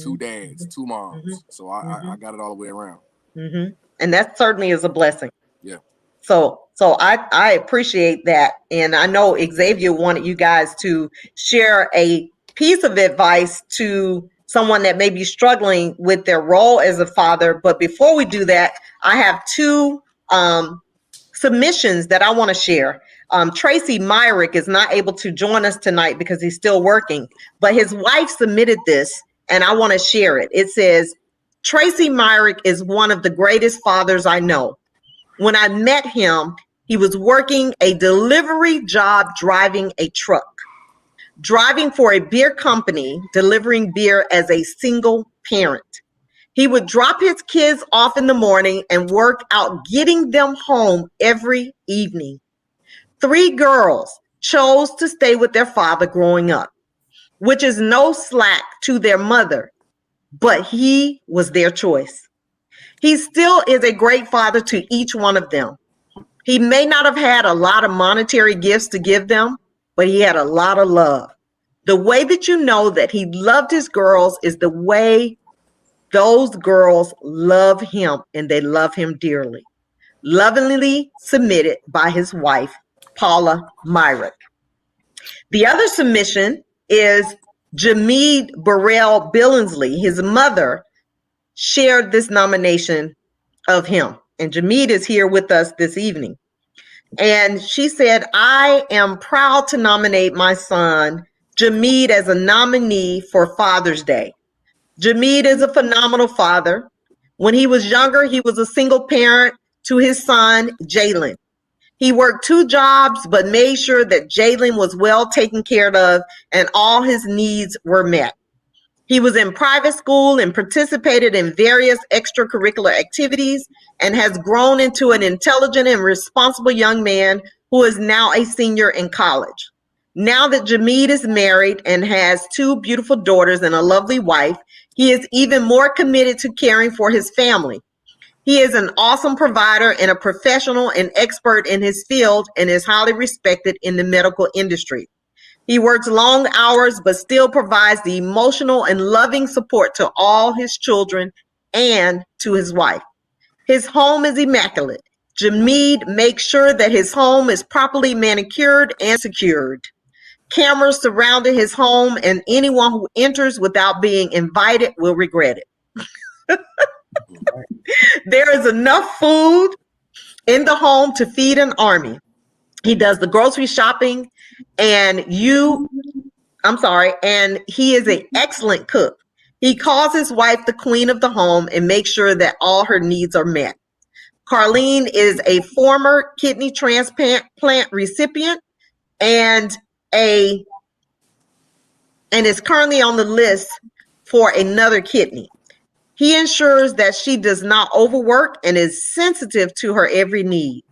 2 dads, 2 moms. So I got it all the way around. And that certainly is a blessing. Yeah. So I appreciate that. And I know Xavier wanted you guys to share a piece of advice to someone that may be struggling with their role as a father. But before we do that, I have two submissions that I want to share. Tracy Myrick is not able to join us tonight because he's still working, but his wife submitted this and I want to share it. It says, Tracy Myrick is one of the greatest fathers I know. When I met him, he was working a delivery job driving a truck, driving for a beer company, delivering beer as a single parent. He would drop his kids off in the morning and work out getting them home every evening. 3 girls chose to stay with their father growing up, which is no slack to their mother, but he was their choice. He still is a great father to each one of them. He may not have had a lot of monetary gifts to give them, but he had a lot of love. The way that you know that he loved his girls is the way those girls love him, and they love him dearly. Lovingly submitted by his wife, Paula Myrick. The other submission is Jameed Burrell Billingsley. His mother shared this nomination of him, and Jameed is here with us this evening. And she said, I am proud to nominate my son, Jameed, as a nominee for Father's Day. Jameed is a phenomenal father. When he was younger, he was a single parent to his son, Jalen. He worked 2 jobs, but made sure that Jalen was well taken care of and all his needs were met. He was in private school and participated in various extracurricular activities and has grown into an intelligent and responsible young man who is now a senior in college. Now that Jameed is married and has 2 beautiful daughters and a lovely wife, he is even more committed to caring for his family. He is an awesome provider and a professional and expert in his field and is highly respected in the medical industry. He works long hours, but still provides the emotional and loving support to all his children and to his wife. His home is immaculate. Jameed makes sure that his home is properly manicured and secured. Cameras surrounding his home, and anyone who enters without being invited will regret it. There is enough food in the home to feed an army. He does the grocery shopping, and he is an excellent cook. He calls his wife the queen of the home and makes sure that all her needs are met. Carlene is a former kidney transplant recipient and is currently on the list for another kidney. He ensures that she does not overwork and is sensitive to her every need.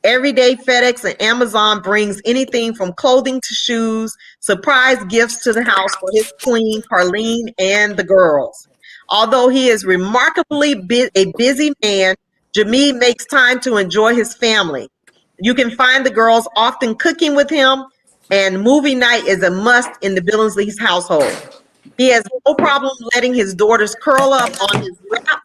Every day, FedEx and Amazon brings anything from clothing to shoes, surprise gifts to the house for his queen, Carlene, and the girls. Although he is remarkably a busy man, Jameed makes time to enjoy his family. You can find the girls often cooking with him, and movie night is a must in the Billingsley's household. He has no problem letting his daughters curl up on his lap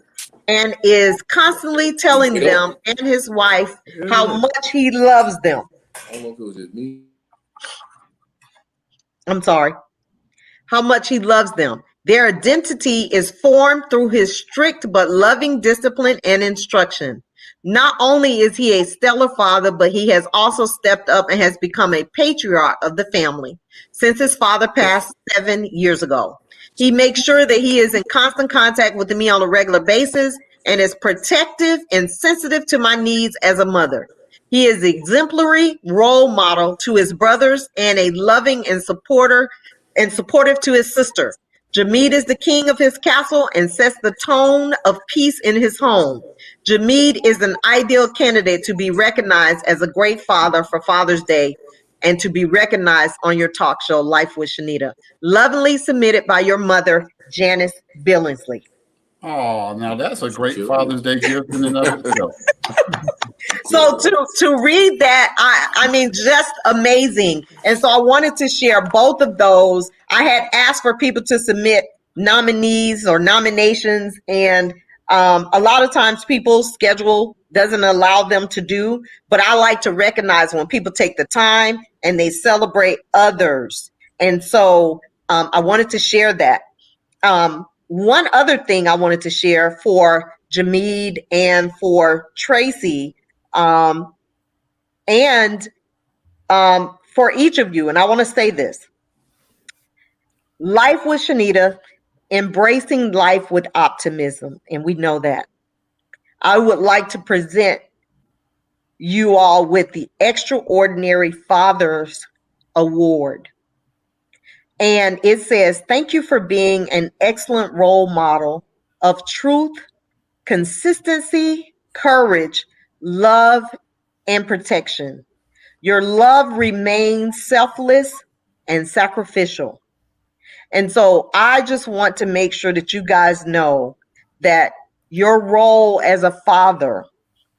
and is constantly telling them and his wife how much he loves them. I don't know if it was just me. I'm sorry. How much he loves them. Their identity is formed through his strict but loving discipline and instruction. Not only is he a stellar father, but he has also stepped up and has become a patriarch of the family since his father passed 7 years ago. He makes sure that he is in constant contact with me on a regular basis and is protective and sensitive to my needs as a mother. He is an exemplary role model to his brothers and a loving and supportive to his sister. Jameed is the king of his castle and sets the tone of peace in his home. Jameed is an ideal candidate to be recognized as a great father for Father's Day and to be recognized on your talk show, Life with Shenita. Lovingly submitted by your mother, Janice Billingsley. Oh, now that's a great Father's Day gift in and of itself. So to read that, I mean, just amazing. And so I wanted to share both of those. I had asked for people to submit nominees or nominations, and a lot of times people's schedule doesn't allow them to do, but I like to recognize when people take the time and they celebrate others. And so I wanted to share that. One other thing I wanted to share for Jameed and for Tracy, and for each of you, and I want to say this: Life with Shenita, embracing life with optimism, and we know that. I would like to present you all with the Extraordinary Fathers Award. And it says, thank you for being an excellent role model of truth, consistency, courage, love, and protection. Your love remains selfless and sacrificial. And so I just want to make sure that you guys know that your role as a father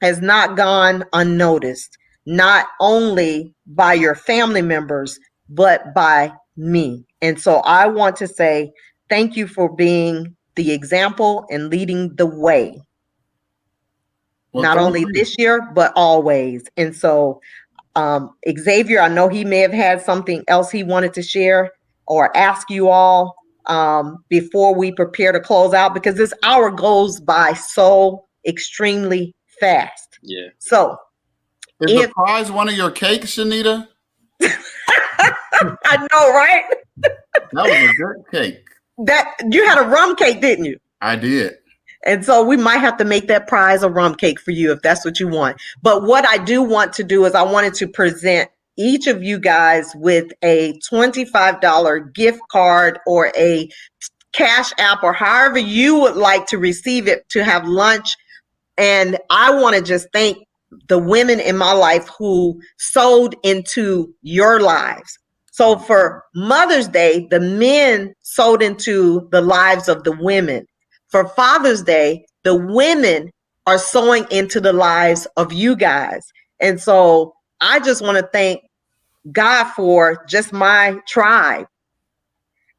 has not gone unnoticed, not only by your family members, but by me. And so I want to say thank you for being the example and leading the way. Well, not only this year, but always. And so Xavier, I know he may have had something else he wanted to share or ask you all before we prepare to close out, because this hour goes by so extremely fast. Yeah. So, is the prize one of your cakes, Shenita? I know, right? That was a good cake. That you had a rum cake, didn't you? I did. And so we might have to make that prize a rum cake for you if that's what you want. But what I do want to do is I wanted to present each of you guys with a $25 gift card or a Cash App or however you would like to receive it to have lunch. And I want to just thank the women in my life who sowed into your lives. So for Mother's Day, the men sowed into the lives of the women. For Father's Day, the women are sowing into the lives of you guys. And so I just want to thank God for just my tribe.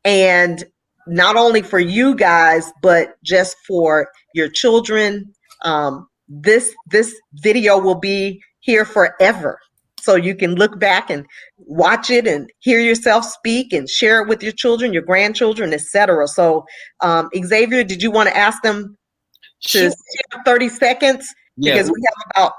And not only for you guys, but just for your children. This video will be here forever. So you can look back and watch it and hear yourself speak and share it with your children, your grandchildren, etc. So Xavier, did you want to ask them to share 30 seconds? Because we have about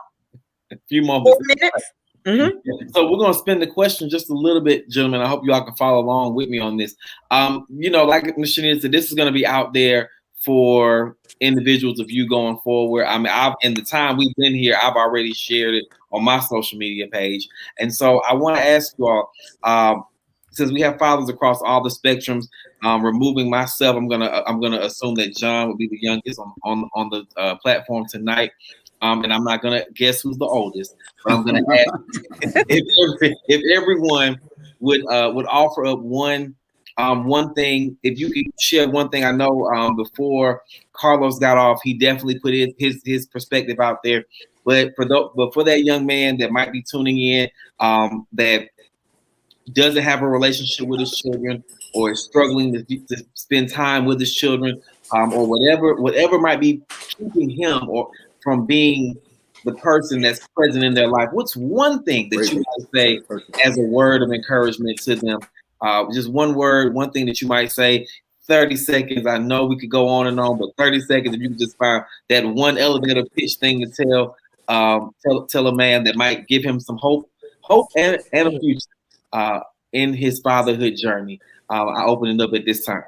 a few moments. 4 minutes. Mm-hmm. So we're going to spin the question just a little bit, gentlemen. I hope you all can follow along with me on this. Like Ms. Shenita said, this is going to be out there for individuals of you going forward. I mean, in the time we've been here, I've already shared it on my social media page. And so I want to ask you all, since we have fathers across all the spectrums, removing myself, I'm gonna assume that John will be the youngest on the platform tonight. And I'm not gonna guess who's the oldest, but I'm gonna ask if everyone would offer up one thing. If you could share one thing, I know before Carlos got off, he definitely put his perspective out there. But for that young man that might be tuning in, that doesn't have a relationship with his children, or is struggling to spend time with his children, or whatever might be keeping him or from being the person that's present in their life, what's one thing that you might say as a word of encouragement to them? Just one word, one thing that you might say. 30 seconds. I know we could go on and on, but 30 seconds, if you could just find that one elevator pitch thing to tell a man that might give him some hope and a future in his fatherhood journey. I open it up at this time.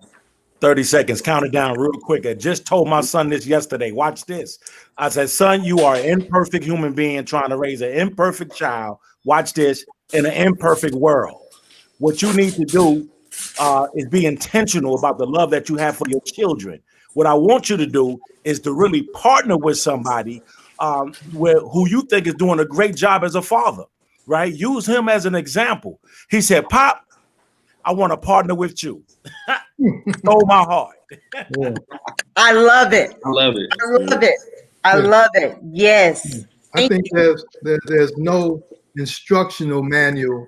30 seconds. Count it down real quick. I just told my son this yesterday. Watch this. I said, son, you are an imperfect human being trying to raise an imperfect child. Watch this, in an imperfect world. What you need to do is be intentional about the love that you have for your children. What I want you to do is to really partner with somebody who you think is doing a great job as a father, right? Use him as an example. He said, Pop, I want to partner with you. Stole my heart. Yeah. I love it. I love it. I love it. I love it. Yes. I think there's no instructional manual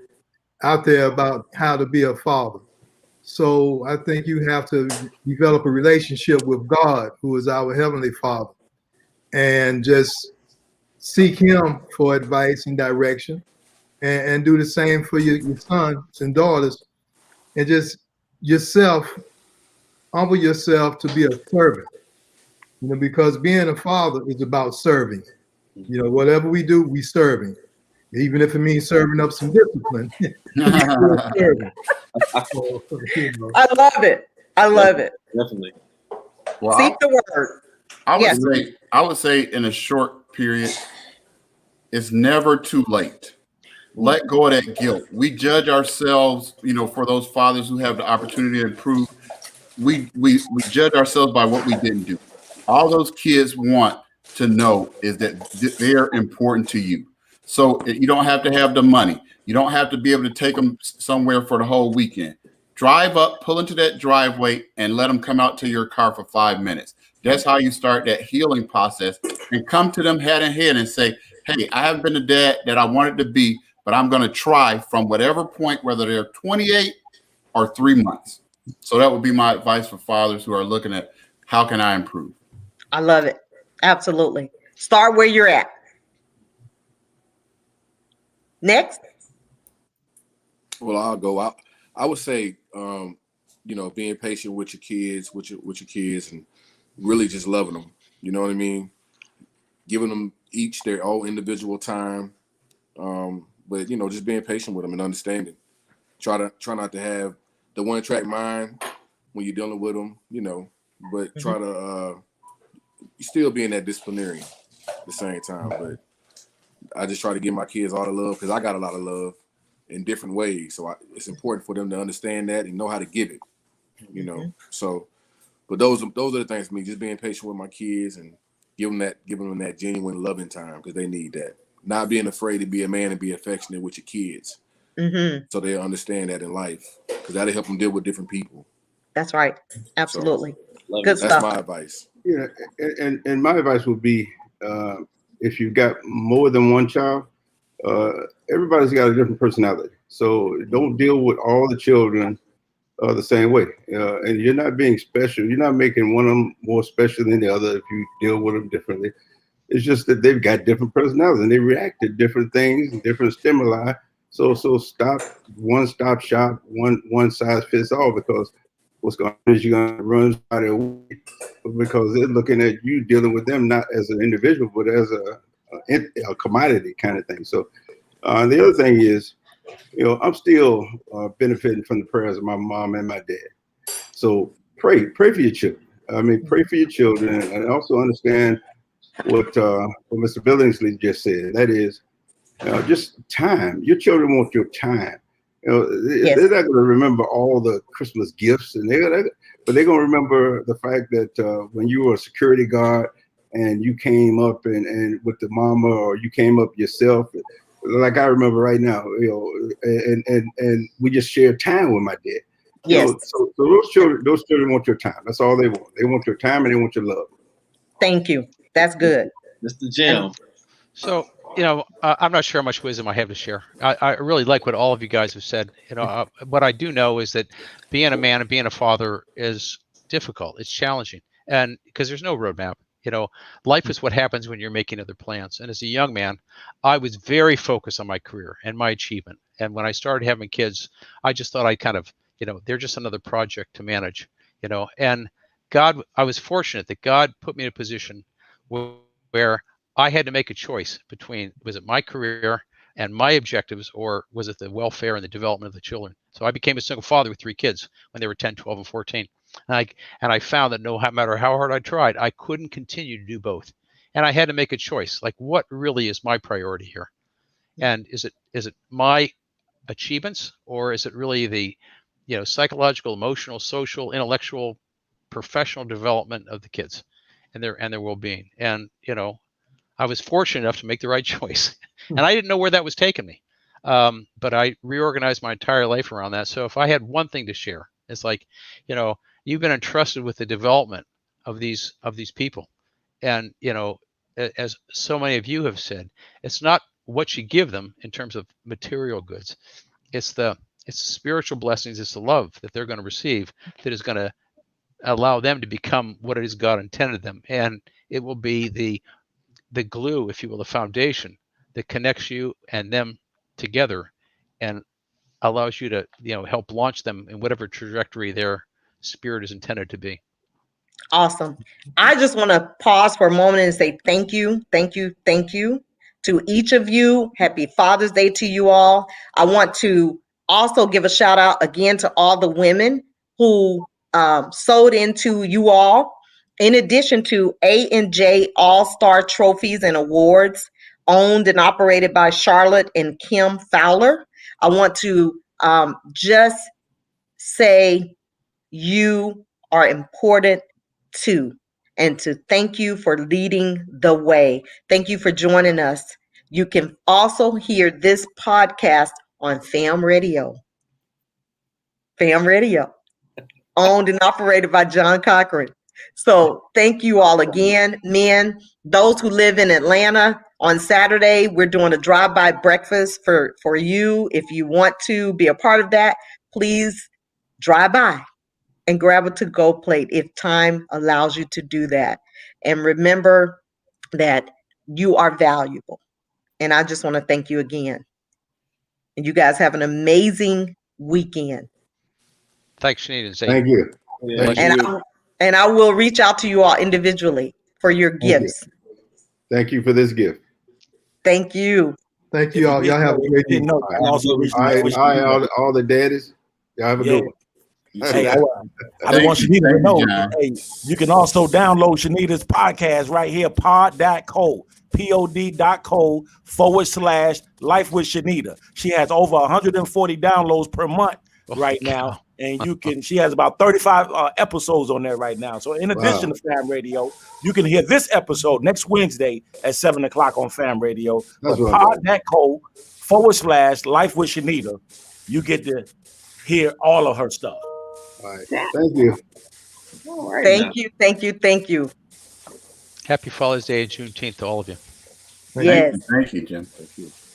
out there about how to be a father. So I think you have to develop a relationship with God, who is our Heavenly Father, and just seek Him for advice and direction, and do the same for your sons and daughters, and just yourself humble yourself to be a servant. Because being a father is about serving. Whatever we do, we serving. Even if it means serving up some discipline, we still serving. So, I love it. I love it. Definitely. Well, Seek the word. Yes. I would say in a short period, it's never too late. Let go of that guilt. We judge ourselves, for those fathers who have the opportunity to improve. We judge ourselves by what we didn't do. All those kids want to know is that they're important to you. So you don't have to have the money. You don't have to be able to take them somewhere for the whole weekend. Drive up, pull into that driveway, and let them come out to your car for 5 minutes. That's how you start that healing process, and come to them head in head and say, hey, I haven't been the dad that I wanted to be, but I'm going to try from whatever point, whether they're 28 or 3 months. So that would be my advice for fathers who are looking at how can I improve. I love it. Absolutely. Start where you're at. Next. Well, I'll go. I would say, being patient with your kids, and really just loving them. You know what I mean? Giving them each their own individual time, but just being patient with them and understanding. Try not to have the one track mind when you're dealing with them. But try to still being that disciplinarian at the same time. But I just try to give my kids all the love because I got a lot of love in different ways. So it's important for them to understand that and know how to give it. So, but those are the things for me. Just being patient with my kids and giving them that genuine loving time because they need that. Not being afraid to be a man and be affectionate with your kids, so they understand that in life because that'll help them deal with different people. That's right. Absolutely. So, good that's stuff. my advice. Yeah, and my advice would be, if you've got more than one child, everybody's got a different personality. So don't deal with all the children the same way. And you're not being special. You're not making one of them more special than the other if you deal with them differently. It's just that they've got different personalities and they react to different things and different stimuli. So stop shop, one size fits all, because what's going to happen is you're going to run somebody away because they're looking at you dealing with them not as an individual but as a commodity kind of thing. So the other thing is, I'm still benefiting from the prayers of my mom and my dad. So pray for your children. Pray for your children, and also understand what Mr. Billingsley just said. That is, just time. Your children want your time. They're not going to remember all the Christmas gifts, but they're going to remember the fact that when you were a security guard and you came up and with the mama, or you came up yourself, like I remember right now, and we just shared time with my dad. Yes. So those children want your time. That's all they want. They want your time and they want your love. Thank you. That's good. Mr. Jim. So, I'm not sure how much wisdom I have to share. I really like what all of you guys have said. What I do know is that being a man and being a father is difficult. It's challenging, and because there's no roadmap. Life is what happens when you're making other plans. And as a young man, I was very focused on my career and my achievement. And when I started having kids, I just thought I kind of, they're just another project to manage. And I was fortunate that God put me in a position where I had to make a choice between, was it my career and my objectives, or was it the welfare and the development of the children? So I became a single father with 3 kids when they were 10, 12, and 14. And I found that no matter how hard I tried, I couldn't continue to do both. And I had to make a choice, like, what really is my priority here? And is it my achievements, or is it really the, psychological, emotional, social, intellectual, professional development of the kids and their well-being? And, I was fortunate enough to make the right choice, and I didn't know where that was taking me. But I reorganized my entire life around that. So if I had one thing to share, it's like, you've been entrusted with the development of these people. And, as so many of you have said, it's not what you give them in terms of material goods. It's the spiritual blessings. It's the love that they're going to receive that is going to allow them to become what it is God intended them. And it will be the glue, if you will, the foundation that connects you and them together and allows you to, help launch them in whatever trajectory they're spirit is intended to be. Awesome. I just want to pause for a moment and say thank you, thank you, thank you to each of you. Happy Father's Day to you all. I want to also give a shout out again to all the women who sewed into you all. In addition to A&J All-Star Trophies and Awards, owned and operated by Charlotte and Kim Fowler, I want to just say you are important too, and to thank you for leading the way. Thank you for joining us. You can also hear this podcast on Fam Radio. Fam Radio, owned and operated by John Cochran. So thank you all again, men. Those who live in Atlanta, on Saturday, we're doing a drive-by breakfast for you. If you want to be a part of that, please drive by and grab a to-go plate if time allows you to do that. And remember that you are valuable. And I just want to thank you again. And you guys have an amazing weekend. Thanks, Shenita and Zay. Thank you. Yeah. Thank And you. I will reach out to you all individually for your gifts. Thank you for this gift. Thank you. Thank you all. Y'all have a great day. No, and also reach All right, wish all, right, Shenita. all the daddies. Y'all have a Yeah. good one. Hey, I just want Thank Shenita to you, know, John. hey, you can also download Shenita's podcast right here, pod.co, pod.co/Life with Shenita. She has over 140 downloads per month right now. And she has about 35 episodes on there right now. So in addition to Fam Radio, you can hear this episode next Wednesday at 7 o'clock on Fam Radio. That's But what I'm pod.co/Life with Shenita, you get to hear all of her stuff. All right. Thank you. All right, Thank now. you. Thank you. Thank you. Happy Father's Day and Juneteenth to all of you. Yes. Thank you, Jim. Thank you.